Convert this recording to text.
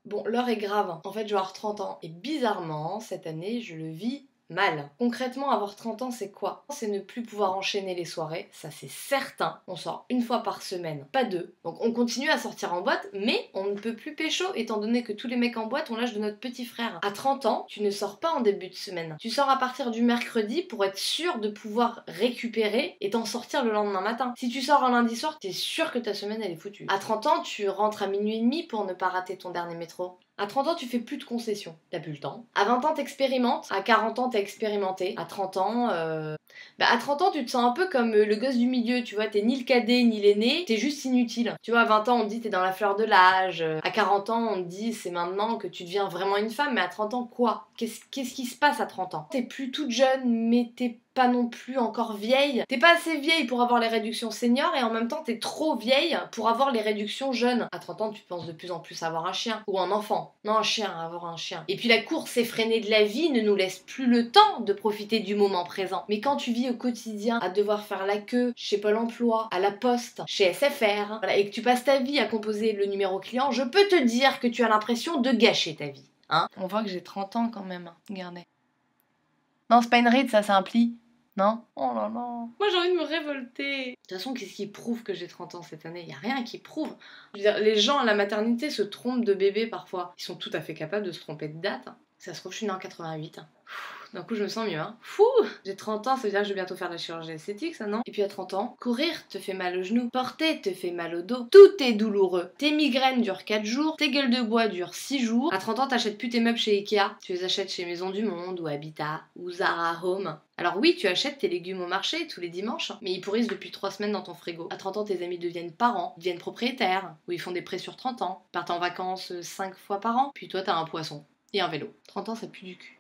Bon, l'heure est grave. En fait, je vais avoir 30 ans. Et bizarrement, cette année, je le vis mal. Concrètement, avoir 30 ans, c'est quoi? C'est ne plus pouvoir enchaîner les soirées, ça c'est certain. On sort une fois par semaine, pas deux. Donc on continue à sortir en boîte, mais on ne peut plus pécho, étant donné que tous les mecs en boîte ont l'âge de notre petit frère. À 30 ans, tu ne sors pas en début de semaine. Tu sors à partir du mercredi pour être sûr de pouvoir récupérer et t'en sortir le lendemain matin. Si tu sors un lundi soir, t'es sûr que ta semaine elle est foutue. À 30 ans, tu rentres à minuit et demi pour ne pas rater ton dernier métro. À 30 ans, tu fais plus de concessions. T'as plus le temps. À 20 ans, t'expérimentes. À 40 ans, t'as expérimenté. À 30 ans, à 30 ans, tu te sens un peu comme le gosse du milieu, tu vois. T'es ni le cadet, ni l'aîné. T'es juste inutile. Tu vois, à 20 ans, on te dit t'es dans la fleur de l'âge. À 40 ans, on te dit c'est maintenant que tu deviens vraiment une femme. Mais à 30 ans, quoi? Qu'est-ce qui se passe à 30 ans? T'es plus toute jeune, mais t'es pas non plus encore vieille. T'es pas assez vieille pour avoir les réductions seniors et en même temps t'es trop vieille pour avoir les réductions jeunes. À 30 ans tu penses de plus en plus à avoir un chien ou un enfant. Non, un chien, avoir un chien. Et puis la course effrénée de la vie ne nous laisse plus le temps de profiter du moment présent. Mais quand tu vis au quotidien à devoir faire la queue chez Pôle emploi, à la poste, chez SFR, voilà, et que tu passes ta vie à composer le numéro client, je peux te dire que tu as l'impression de gâcher ta vie. Hein? On voit que j'ai 30 ans quand même. Regardez. Non, c'est pas une ride, ça, c'est un pli. Non? Oh là là. Moi j'ai envie de me révolter. De toute façon, qu'est-ce qui prouve que j'ai 30 ans cette année? Y a rien qui prouve. Je veux dire, les gens à la maternité se trompent de bébé parfois. Ils sont tout à fait capables de se tromper de date. Ça se trouve, je suis née en 88. D'un coup, je me sens mieux, hein. Fou! J'ai 30 ans, ça veut dire que je vais bientôt faire de la chirurgie esthétique, ça, non? Et puis à 30 ans, courir te fait mal au genou, porter te fait mal au dos, tout est douloureux. Tes migraines durent 4 jours, tes gueules de bois durent 6 jours. À 30 ans, t'achètes plus tes meubles chez Ikea, tu les achètes chez Maison du Monde, ou Habitat, ou Zara Home. Alors oui, tu achètes tes légumes au marché tous les dimanches, mais ils pourrissent depuis 3 semaines dans ton frigo. À 30 ans, tes amis deviennent parents, deviennent propriétaires, ou ils font des prêts sur 30 ans, partent en vacances 5 fois par an, puis toi t'as un poisson et un vélo. 30 ans, ça pue du cul.